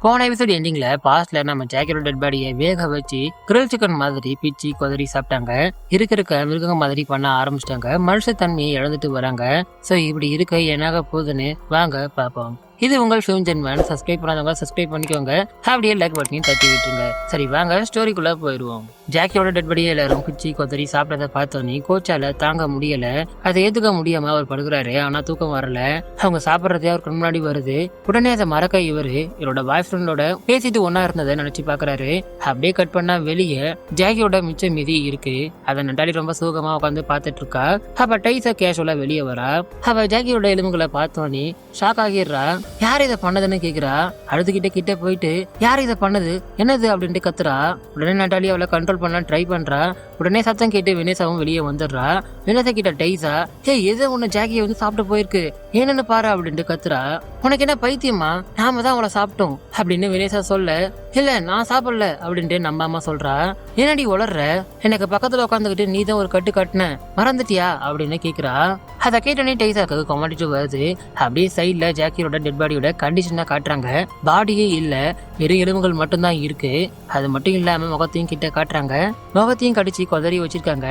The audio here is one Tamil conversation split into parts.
போன எபிசோட் எண்டிங்ல பாஸ்ட்ல நம்ம ஜாக்கியோட டெட் பாடியை வேக வச்சு கிரில் சிக்கன் மாதிரி பிச்சு கொதறி சாப்பிட்டாங்க. இருக்க மிருகங்க மாதிரி பண்ண ஆரம்பிச்சிட்டாங்க. மனுஷ தன்மையை இழந்துட்டு வராங்க. சோ இப்படி இருக்க என்னாக போகுதுன்னு வாங்க பாப்போம். இது உங்கள் ஃபிலிம் ஜென்மன். சப்ஸ்கிரைப் பண்ணாதவங்க சப்ஸ்கிரைப் பண்ணிக்கோங்க. அப்படியே லைக் பட்டனையும் தட்டி விட்டுருங்க. சரி வாங்க ஸ்டோரிக்குள்ள போயிடுவோம். ஜாக்கியோட டெட் பாடியை எல்லாரும் பிச்சு கொதறி சாப்பிட்டதை பார்த்தோன்னே கோச்சால தாங்க முடியல. அதை ஏத்துக்க முடியாம அவர் படுக்கிறாரு. ஆனா தூக்கம் வரல. அவங்க சாப்பிட்றதே அவருக்கு முன்னாடி வருது. உடனே அதை மறக்க இவரோட பாய் ஃப்ரெண்டோட பேசிட்டு ஒன்னா இருந்ததை நினைச்சு பாக்குறாரு. அப்படியே கட் பண்ணா வெளியே ஜாக்கியோட மிச்ச மீதி இருக்கு. அதை நட்டாலி ரொம்ப சோகமா உட்காந்து பாத்துட்டு இருக்கா. அப்ப டைஸா கேஷுவலா வெளியே வரா. அவ ஜாக்கியோட எலும்புகளை பார்த்தோன்னே ஷாக் ஆகிடுறா. யார் இதை பண்ணதுன்னு கேக்குறா. கிட்ட போயிட்டு யார் இதை பண்ணது என்னது அப்படின்ட்டு கத்துறா. உடனே நட்டாலி அவளை கண்ட்ரோல் பண்ண ட்ரை பண்றா. உடனே சத்தம் கேட்டு வெனேசாவும் வெளியே வந்துடுறா. வெனேசா கிட்ட டைஸா எதோ ஒண்ணு ஜாக்கியை வந்து சாப்பிட்டு போயிருக்கு என்னன்னு பாரு அப்படின்ட்டு கத்துறா. உனக்கு என்ன பைத்தியமா, நாம தான் அவளை சாப்பிட்டோம் அப்படின்னு வெனேசா சொல்ல, இல்ல நான் சாப்பிடல அப்படின்ட்டு நம்ம அம்மா சொல்றா. என்னடி உளர்ற, எனக்கு பக்கத்துல உட்காந்துக்கிட்டு நீ தான் ஒரு கட்டு கட்டின மறந்துட்டியா அப்படின்னு கேக்குறா. அதை கேட்டோன்னே டைஸாக்கு கொமாட்டிட்டு வருது. அப்படியே சைட்ல ஜாக்கியோட டெட் பாடியோட கண்டிஷனா காட்டுறாங்க. பாடியே இல்ல, வெறும் எலும்புகள் மட்டும்தான் இருக்கு. அது மட்டும் இல்லாம முகத்தையும் கிட்ட காட்டுறாங்க. முகத்தையும் கடிச்சு கொதறி வச்சிருக்காங்க.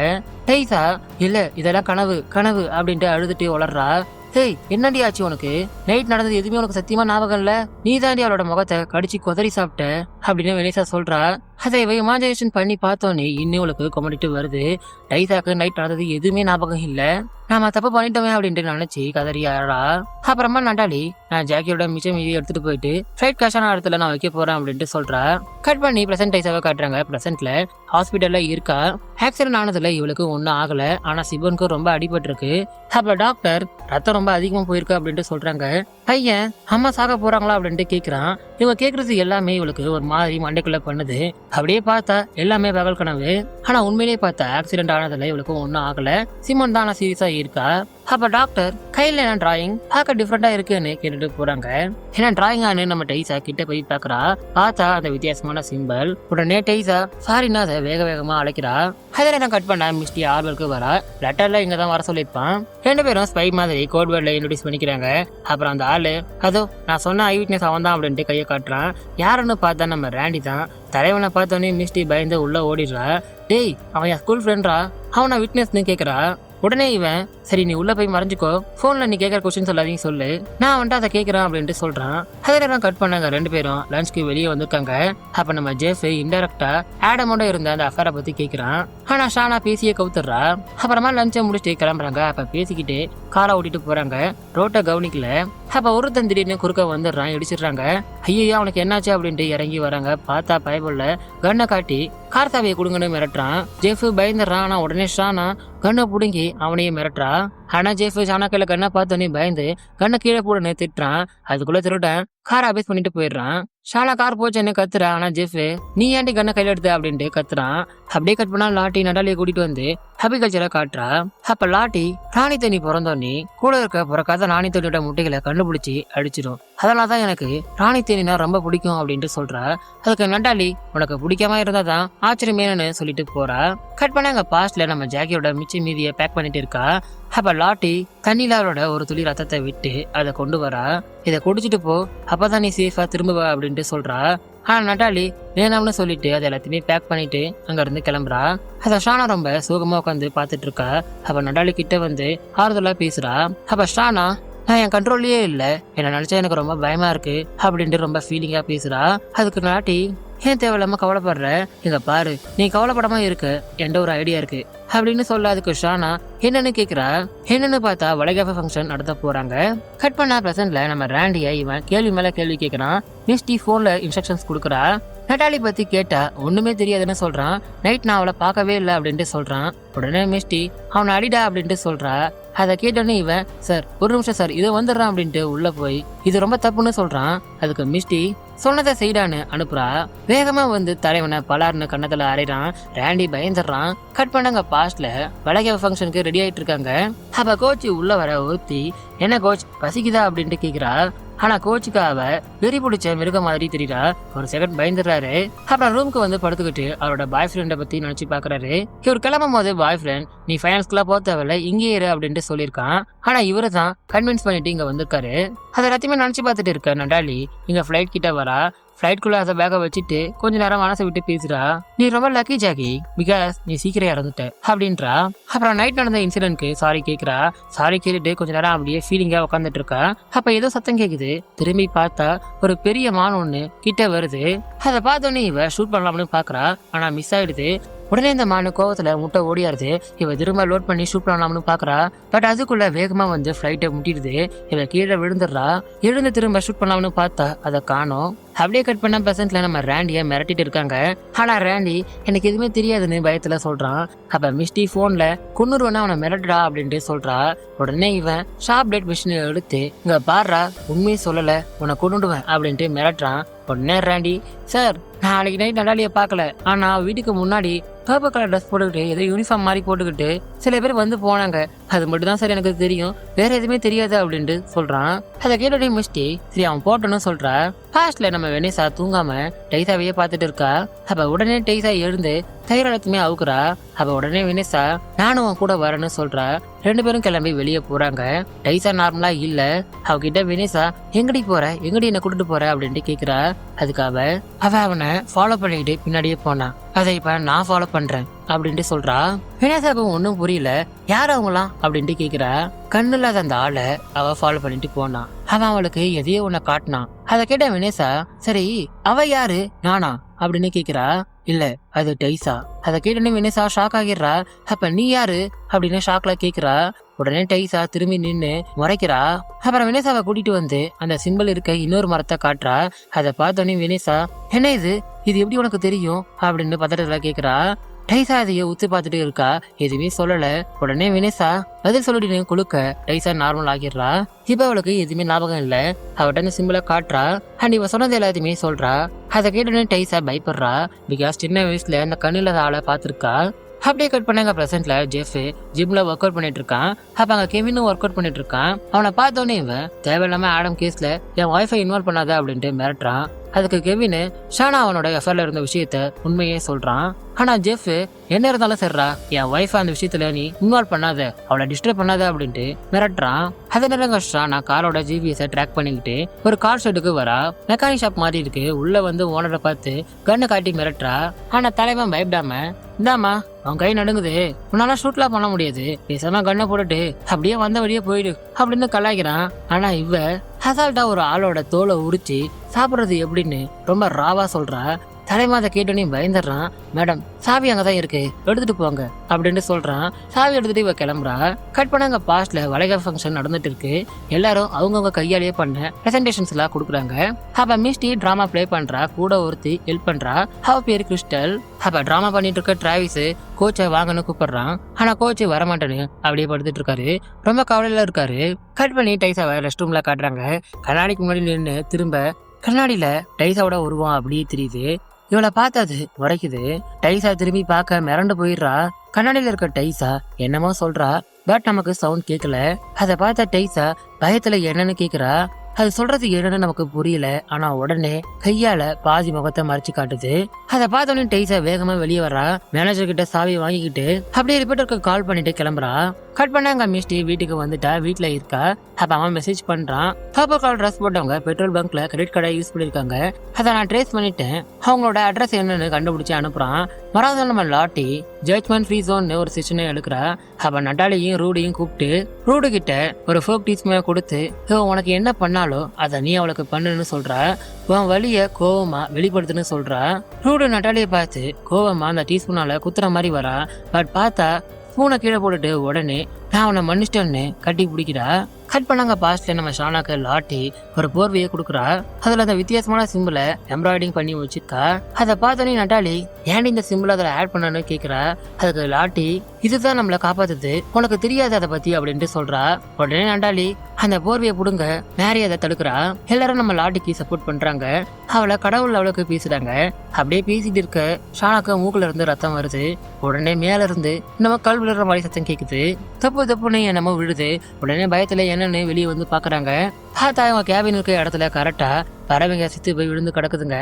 டைஸா இல்ல இதெல்லாம் கனவு கனவு அப்படின்ட்டு அழுதுட்டு உளர்றா. என்னடி ஆச்சு உனக்கு, நைட் நடந்தது எதுவுமே உனக்கு சத்தியமா ஞாபகம் இல்ல, நீ தாண்டி அவளோட முகத்தை கடிச்சு கொதறி சாப்பிட்ட அப்படின்னு வெனேசா சொல்றா. அதை இமேஜினேஷன் பண்ணி பார்த்தோன்னே இன்னும் அவளுக்கு கொமடிட்டு வருது. டைஸாக்கு நைட் நடந்தது எதுவுமே ஞாபகம் இல்ல, நாம தப்பு பண்ணிட்டோமே அப்படின்ட்டு நினைச்சு கதறி ஆறா. அப்புறமா நட்டாலி நான் ஜாக்கியோட மிச்சம் மீதி எடுத்துட்டு போயிட்டு ஃபிளைட் காஷான இடத்துல நான் வைக்க போறேன் அப்படின்ட்டு சொல்றா. கட் பண்ணி பிரசன்ட் டைஸாவை காட்டுறாங்க. பிரசன்ட்ல ஹாஸ்பிட்டல்ல இருக்கா. ஆக்சிடென்ட் ஆனதுல இவளுக்கு ஒன்னும் ஆகல, ஆனா சிவனுக்கு ரொம்ப அடிபட்டு இருக்கு. அப்ப டாக்டர் ரத்தம் ரொம்ப அதிகமா போயிருக்கு அப்படின்ட்டு சொல்றாங்க. பையன் அம்மா சாக போறாங்களா அப்படின்ட்டு கேக்குறான். இவங்க கேக்குறது எல்லாமே இவளுக்கு ஒரு மாதிரி மண்டைக்குள்ள பண்ணுது. அப்படியே பார்த்தா எல்லாமே பகல் கனவு. ஆனா உண்மையிலேயே பார்த்தா ஆக்சிடென்ட் ஆனதுல இவளுக்கு ஒன்னும் ஆகல. சிமன் தான் சீரியஸா இருக்கா. அப்ப டாக்டர் கையில என்ன டிராயிங் பார்க்க டிஃப்ரெண்டா இருக்குன்னு கேட்டுட்டு போறாங்க. ஏன்னா டிராயிங் ஆனு நம்ம டைஸா கிட்ட போய் பாக்குறா. பார்த்தா அந்த வித்தியாசமான சிம்பிள். உடனே டைஸா சாரின்னா அதை வேக வேகமா அழைக்கிறா. அதில் நான் கட் பண்ண மிஸ்டி ஆர்வலுக்கு வரா. லெட்டர்ல இங்க தான் வர சொல்லியிருப்பான். ரெண்டு பேரும் ஸ்பை மாதிரி கோட் வேர்ட்ல இன்ட்ரோடியூஸ் பண்ணிக்கிறாங்க. அப்புறம் அந்த ஆளு அதோ நான் சொன்ன ஐ விட்னஸ் அவன் தான் அப்படின்ட்டு கையை காட்டுறான். யாருன்னு பார்த்தா நம்ம ரேண்டி தான். தலைவனை பார்த்தோன்னே மிஸ்டி பயந்து உள்ள ஓடிடுறா. டேய் அவன் என் ஸ்கூல் ஃப்ரெண்ட்ரா, அவனை விட்னஸ்ன்னு கேட்கறா. உடனே இவன் சரி நீ உள்ள போய் மறைஞ்சுக்கோ, போன்ல நீ கேட்கற கொஸ்டின்ஸ் எல்லாத்தையும் சொல்லு, நான் வந்துட்டு அதை கேட்கறேன் அப்படின்ட்டு சொல்றான். அதில் கட் பண்ணாங்க. ரெண்டு பேரும் லஞ்சுக்கு வெளியே வந்திருக்காங்க. அப்ப நம்ம ஜெஃப் இன்டெரக்டா ஆடமோட இருந்த அந்த அஃபேரை பத்தி கேட்கறான். ஆனா ஷானா பேசியே கவுத்துடுறா. அப்புறமா லஞ்சை முடிச்சுட்டு கிளம்புறாங்க. அப்ப பேசிக்கிட்டு காரை ஓட்டிட்டு போறாங்க. ரோட்டை கவனிக்கல. அப்ப ஒருத்தன் திடீர்னு குறுக்க வந்துடுறான். இடிச்சிடுறாங்க. ஐயா அவனுக்கு என்னாச்சு அப்படின்ட்டு இறங்கி வராங்க. பார்த்தா பயபுள்ள கண்ணை காட்டி கார் சாவியை கொடுங்கன்னு மிரட்டுறான். ஜெஃப் பயந்துடுறான். ஆனா உடனே ஷானா கண்ணை புடுங்கி அவனையும் மிரட்டுறா. ஆனா ஜெஃப் ஷானா கையில கண்ணை பார்த்தோன்னே பயந்து கண்ணை கீழே போடுன்னு திட்டுறான். அதுக்குள்ள திருடன் காரை அபேஸ் பண்ணிட்டு போயிடுறான். ஷானா கார் போச்சுன்னு கத்துறா. ஆனா ஜெஃப் நீ ஏன்டி கண்ணை கையில எடுத்த அப்படின்ட்டு கத்துறான். அப்படியே கட் பண்ணா லாட்டி நடாலியை கூட்டிட்டு வந்து ஹாபிகல்ச்சரா காட்டுறா. அப்ப லாட்டி ராணி தண்ணி பிறந்தோன்னே கூட இருக்க பிறக்காத ராணி தண்ணியோட முட்டைகளை கண்டுபிடிச்சி அடிச்சிடும். அதனாலதான் எனக்கு ராணி தேனினா ரொம்ப பிடிக்கும் அப்படின்ட்டு சொல்றா. அதுக்கு நட்டாலி உனக்கு பிடிக்காம இருந்தாதான் ஆச்சரியமேனு சொல்லிட்டு போறா. கட் பண்ண அங்க பாஸ்ட்ல நம்ம ஜாக்கியோட மிச்ச மீதியை பேக் பண்ணிட்டு இருக்கா. அப்ப லாட்டி தண்ணியில அவளோட ஒரு துளி ரத்தத்தை விட்டு அதை கொண்டு வரா. இதை குடிச்சிட்டு போ, அப்பதான் நீ சேஃபா திரும்புவ அப்படின்ட்டு சொல்றா. ஆனா நட்டாலி வேணாம்னு சொல்லிட்டு அதை எல்லாத்தையுமே பேக் பண்ணிட்டு அங்க இருந்து கிளம்புறா. அத ஷானா ரொம்ப சோகமா உட்காந்து பாத்துட்டு இருக்கா. அப்ப நட்டாலி கிட்ட வந்து ஆறுதலா பேசுறா. அப்ப ஷானா நான் என் கண்ட்ரோல்லயே இல்ல, என்ன நினைச்சா எனக்கு ரொம்ப பயமா இருக்கு அப்படின்ட்டு ரொம்ப ஃபீலிங்கா பேசுறா. அதுக்கு நாட்டி ஏன் தேவையில்லாம கவலைப்படுற, இங்க பாரு நீ கவலைப்படாம இருக்க என்கிட்ட ஒரு ஐடியா இருக்கு அப்படின்னு சொல்ல. அதுக்கு ஷானா என்னன்னு கேக்குறா. என்னன்னு பார்த்தா வளைகாப்பு ஃபங்க்ஷன் நடத்த போறாங்க. கட் பண்ணா பிரசன்ட்ல நம்ம ரேண்டிய இவன் கேள்வி மேல கேள்வி கேட்கறான். மிஸ்டி போன்ல இன்ஸ்ட்ரக்ஷன்ஸ் கொடுக்குறா. நட்டாலி பத்தி கேட்டா ஒண்ணுமே தெரியாதுன்னு சொல்றான். நைட் நான் அவளை பார்க்கவே இல்லை அப்படின்ட்டு சொல்றான். உடனே மிஸ்டி அவனை அடிடா அப்படின்ட்டு சொல்றா. அதை கேட்டோன்னே இவன் சார் ஒரு நிமிஷம் சார் இதை வந்துடுறான் அப்படின்ட்டு உள்ள போய் இது ரொம்ப தப்புன்னு சொல்றான். அதுக்கு மிஸ்டி சொன்னதை செய்டான்னு அனுப்புறா. வேகமா வந்து தலைவனை பலார்னு கண்ணத்துல அரைறான். ரேண்டி பயந்துடுறான். கட் பண்ணாங்க பாஸ்ட்ல வளைகாப்பு ஃபங்க்ஷனுக்கு ரெடி ஆயிட்டு இருக்காங்க. அப்ப கோச் உள்ள வர ஒருத்தி என்ன கோச் பசிக்குதா அப்படின்ட்டு கேக்குறா. ஆனா கோச்சுக்கு அவ வெறி பிடிச்ச மிருக மாதிரி தெரியுறா. ஒரு செகண்ட் பயந்துடுறாரு. அப்புறம் ரூமுக்கு வந்து படுத்துக்கிட்டு அவரோட பாய் ஃப்ரெண்டை பத்தி நினைச்சு பாக்குறாரு. இவர் கிளம்பும் போது பாய் ஃப்ரெண்ட் நீ ஃபைனான்ஸ்க்குலாம் போக தேவையில்ல இங்கே இரு அப்படின்ட்டு சொல்லியிருக்கான். ஆனா இவரு தான் கன்வின்ஸ் பண்ணிட்டு இங்க வந்திருக்காரு. அதை எல்லாத்தையுமே நினைச்சு பார்த்துட்டு இருக்க நடாலி இங்க ஃபிளைட் கிட்ட வரா. ஃபிளைட்குள்ள அதை பேக்கை வச்சுட்டு கொஞ்ச நேரம் மனசை விட்டு பேசுறா. நீ ரொம்ப லக்கி ஜாக்கி, பிகாஸ் நீ சீக்கிரம் இறந்துட்ட அப்படின்றா. அப்புறம் நைட் நடந்த இன்சிடென்ட்க்கு சாரி கேட்கிறா. சாரி கேட்டுட்டு கொஞ்ச நேரம் அப்படியே ஃபீலிங்கா உட்காந்துட்டு இருக்கா. அப்ப ஏதோ சத்தம் கேக்குது. திரும்பி பார்த்தா ஒரு பெரிய மான் ஒண்ணு கிட்ட வருது. அதை பார்த்தோன்னே இவ ஷூட் பண்ணலாம்னு பாக்குறா. ஆனா மிஸ் ஆயிடுது. உடனே இந்த மானு கோவத்துல முட்டை ஓடியாருது. இவ திரும்ப லோட் பண்ணி ஷூட் பண்ணலாம்னு பாக்குறா. பட் அதுக்குள்ள வேகமா வந்து ஃபிளைட்டை முட்டிடுது. இவ கீழே விழுந்துடுறா. எழுந்து திரும்ப ஷூட் பண்ணலாம்னு பார்த்தா அதை காணோம். அப்படியே கட் பண்ண பிரசன்ட்ல நம்ம ரேண்டிய மிரட்டிட்டு இருக்காங்க. ஆனா ரேண்டி எனக்கு எதுவுமே தெரியாதுன்னு பயத்துல சொல்றான். அப்ப மிஸ்டி போன்ல குன்னுருவனா அவனை மிரட்டுடா அப்படின்ட்டு சொல்றா. உடனே இவன் ஷார்ப் லைட் மிஷினை எடுத்து இங்க பாடுறா, உண்மையை சொல்லல உன்னை கொண்டுடுவேன் அப்படின்ட்டு மிரட்டுறான். உடனே ரேண்டி, சார் நாளைக்கு நைட் நடாலிய பாக்கல, ஆனா வீட்டுக்கு முன்னாடி பர்பிள் கலர் ட்ரெஸ் போட்டுக்கிட்டு ஏதோ யூனிஃபார்ம் மாதிரி போட்டுக்கிட்டு சில பேர் வந்து போனாங்க, அது மட்டும் தான் சார் எனக்கு தெரியும், வேற எதுவுமே தெரியாது அப்படின்ட்டு சொல்றான். அதை கேட்டோடனே மிஸ்டி சரி அவன் போட்டோன்னு சொல்றா. பாஸ்ட்ல நம்ம வெனிசா தூங்காம டைசாவையே பார்த்துட்டு இருக்கா. அப்ப உடனே டைசா எழுந்து தைராளத்துமே அவுக்குறா. அப்ப உடனே வெனிசா நானும் அவன் கூட வரேன்னு சொல்றா. ரெண்டு பேரும் கிளம்பி வெளியே போறாங்க. டைசா நார்மலா இல்ல. அவகிட்ட வெனிசா எங்கடி போற, எங்கடி என்ன கூட்டிட்டு போற அப்படின்ட்டு கேக்குறா. அதுக்காக அவ அவனை ஃபாலோ பண்ணிட்டு பின்னாடியே போனான். அதை இப்ப நான் ஃபாலோ பண்றேன் அப்படின்ட்டு சொல்றா. வெனிசாவுக்கு ஒன்னும் புரியல. யார் அவங்களாம் அப்படின்ட்டு கேக்குறா. கண்ணு இல்லாத அந்த ஆளை அவ ஃபாலோ பண்ணிட்டு போனான். அவன் அவளுக்கு எதையோ உன்னை காட்டினான். அதை கேட்ட வெனிசா சரி அவ யாரு நானா அப்படின்னு கேக்குறா. இல்ல அது டைசா. அதை கேட்டனே வெனிசா ஷாக் ஆகிடுறா. அப்ப நீ யாரு அப்படின்னு ஷாக்ல கேக்குறா. உடனே டைசா திரும்பி நின்னு முறைக்கிறா. அப்புறம் வெனிசாவை கூட்டிட்டு வந்து அந்த சிம்பிள் இருக்க இன்னொரு மரத்தை காட்டுறா. அதை பார்த்தோன்னே வெனிசா என்ன இது எப்படி உனக்கு தெரியும் அப்படின்னு பதட்டத்துல கேக்குறா. டைசா அதைய உத்து பார்த்துட்டு இருக்கா. எதுவுமே சொல்லல. உடனே வெனிசா பதில் சொல்லிட்டு குழுக்க டைசா நார்மல் ஆகிடுறா. இப்ப அவளுக்கு எதுவுமே ஞாபகம் இல்ல. அவட்ட இந்த சிம்பிளை காட்டுறா. அண்ட் இவ சொன்னது எல்லாத்தையுமே சொல்றா. அதை கேட்டோன்னே டைசா பயப்படுறா. பிகாஸ் சின்ன வயசுல அந்த கண்ணில்லாத ஆளை பார்த்திருக்கா. அப்படியே கட் பண்ணாங்க பிரசன்ட்ல ஜெஃப் ஜிம்ல ஒர்க் அவுட் பண்ணிட்டு இருக்கான். அப்ப அங்க கெவினும் ஒர்க் அவுட் பண்ணிட்டு இருக்கான். அவனை பார்த்தோன்னே இவன் தேவையில்லாம ஆடம் கேஸ்ல என் ஒய்ஃபை இன்வால்வ் பண்ணாத அப்படின்ட்டு மிரட்டுறான். அதுக்கு கெவின் ஷானா அவனோட எஃபர்ல இருந்த விஷயத்த உண்மையே சொல்றான். ஆனா ஜெஃப் என்ன இருந்தாலும் சரிடா, என் ஒய்ஃபை அந்த விஷயத்துல நீ இன்வால்வ் பண்ணாத, அவளை டிஸ்டர்ப் பண்ணாத அப்படின்ட்டு மிரட்டுறான். அதே நேரம் ஷானா காரோட ஜிபிஎஸ் ட்ராக் பண்ணிக்கிட்டு ஒரு கார் ஷெட்டுக்கு வரா. மெக்கானிக் ஷாப் மாதிரி இருக்கு. உள்ள வந்து ஓனரை பார்த்து கண்ணை காட்டி மிரட்டுறா. ஆனா தலைவன் பயப்படாம இந்தாமா அவன் கை நடுங்குது, உன்னால ஷூட்லாம் பண்ண முடியாது, பேசாம கண்ணை போட்டுட்டு அப்படியே வந்த வழியே போயிடு அப்படின்னு கலாய்க்கிறான். ஆனா இவ அசால்ட்டா ஒரு ஆளோட தோலை உரிச்சு சாப்பிடுறது எப்படின்னு ரொம்ப ராவா சொல்றா. தலைமாத கேட்டோன்னே பயந்துடுறான். மேடம் சாவி அங்கதான் இருக்கு, எடுத்துட்டு போங்க அப்படின்னு சொல்றான். சாவி எடுத்துட்டு இவ கிளம்புறா. கட் பண்ணாங்க பாஸ்ட்ல வளைகால் ஃபங்க்ஷன் நடந்துட்டு இருக்கு. எல்லாரும் அவங்கவுங்க கையாலேயே பண்ண பிரசன்டேஷன்ஸ் எல்லாம் கொடுக்குறாங்க. அப்ப மிஸ்டி டிராமா பிளே பண்றா. கூட ஒருத்தி ஹெல்ப் பண்றா. அவ பேரு கிறிஸ்டல். அப்ப டிராமா பண்ணிட்டு இருக்க டிராவிஸ் கோச்சை வாங்கன்னு கூப்பிடுறான். ஆனா கோச்சு வரமாட்டேன்னு அப்படியே படுத்துட்டு இருக்காரு. ரொம்ப கவலையில இருக்காரு. கட் பண்ணி டைசாவை ரெஸ்ட் ரூம்ல காட்டுறாங்க. கண்ணாடிக்கு முன்னாடி நின்று திரும்ப கண்ணாடியில டைசாவோட உருவம் அப்படியே தெரியுது. இவளை பார்த்தது உரைக்குது. டைசா திரும்பி பார்க்க மிரண்டு போயிடுறா. கண்ணாடியில இருக்க டைசா என்னமோ சொல்றா. பட் நமக்கு சவுண்ட் கேட்கல. அதை பார்த்த டைசா பயத்துல என்னன்னு கேக்குறா. அது சொல்றது என்னன்னு நமக்கு புரியல. ஆனா உடனே கையால பாதி முகத்தை மறைச்சு காட்டுது. அதை பார்த்தோன்னே டைசா வேகமா வெளியே வர்றா. மேனேஜர் கிட்ட சாவி வாங்கிக்கிட்டு அப்படியே ரிப்போர்ட்டருக்கு கால் பண்ணிட்டு கிளம்புறா. கட் பண்ணாங்க மிஸ்டி வீட்டுக்கு வந்துட்டா. வீட்டுல இருக்கா. அப்ப அவன் மெசேஜ் பண்றான். பர்பிள் கலர் ட்ரெஸ் போட்டவங்க பெட்ரோல் பங்க்ல கிரெடிட் கார்டை யூஸ் பண்ணிருக்காங்க. அதை நான் ட்ரேஸ் பண்ணிட்டேன். அவங்களோட அட்ரஸ் என்னன்னு கண்டுபிடிச்சு அனுப்புறான். மறாவது நம்ம லாட்டி ஜட்ஜ்மெண்ட் ஃப்ரீ ஜோன்னு ஒரு செஷனை எடுக்கிறா. அப்ப நட்டாலியும் ரூடையும் கூப்பிட்டு ரூடு கிட்ட ஒரு ஃபோக் டீஸ்மே கொடுத்து உனக்கு என்ன பண்ணாலோ அதை நீ அவளுக்கு பண்ணுன்னு சொல்றா. உன் வலிய கோவமா வெளிப்படுத்துன்னு சொல்றா. ரூடு நட்டாலியை பார்த்து கோவமா அந்த டீஸ்பூனால குத்துற மாதிரி வரா. பட் பார்த்தா பூனை கீழே போட்டுட்டு உடனே நான் அவனை மன்னிச்சிட்டேன்னு கட்டி பிடிக்கிறா. கட் பண்ணாங்க பாஸ்ட்ல நம்ம ஷானாக்கு லாட்டி ஒரு போர்வையை கொடுக்குறா. அதுல அந்த வித்தியாசமான சிம்பிளை எம்ப்ராய்டிங் பண்ணி வச்சிருக்கா. அதை பார்த்தோன்னே நட்டாலி ஏன் இந்த சிம்பிள் அதில் ஆட் பண்ணு கேட்கிறா. அதுக்கு லாட்டி இதுதான் நம்மளை காப்பாத்துது, உனக்கு தெரியாது அதை பத்தி அப்படின்ட்டு சொல்றா. உடனே நட்டாலி அந்த போர்வையை புடுங்க மேரி அதை தடுக்கிறா. எல்லாரும் நம்ம லாட்டிக்கு சப்போர்ட் பண்றாங்க. அவளை கடவுள் அவளுக்கு பேசுறாங்க. அப்படியே பேசிட்டு இருக்க ஷானாக்கு மூக்குல இருந்து ரத்தம் வருது. உடனே மேல இருந்து நம்ம கல் விழுற மாதிரி சத்தம் கேக்குது. தப்பு தப்புன்னு என்னமோ விழுது. உடனே பயத்துல என்னன்னு வெளியே வந்து பாக்குறாங்க. பார்த்தா அவங்க கேபின் இருக்க இடத்துல கரெக்டா பறவைங்க சித்து போய் விழுந்து கிடக்குதுங்க.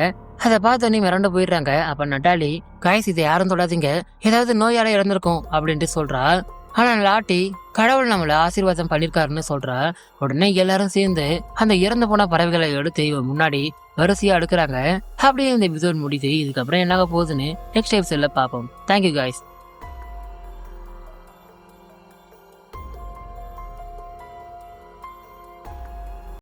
அதை பார்த்தோன்னே மிரண்டு போயிடுறாங்க. அப்ப நட்டாலி காய்ஸ் இதை யாரும் தொடாதீங்க, ஏதாவது நோயால இறந்திருக்கும் அப்படின்ட்டு சொல்றா. ஆனா லாட்டி கடவுள் நம்மள ஆசீர்வாதம் பண்ணிருக்காருன்னு சொல்றா. உடனே எல்லாரும் சேர்ந்து அந்த இறந்து போன பறவைகளை எடுத்து இவன் முன்னாடி வரிசையா அடுக்குறாங்க. அப்படியே இந்த எபிசோட் முடியுது. இதுக்கப்புறம் என்ன ஆக போகுதுன்னு நெக்ஸ்ட் எபிசோட்ல பார்ப்போம். Thank you guys.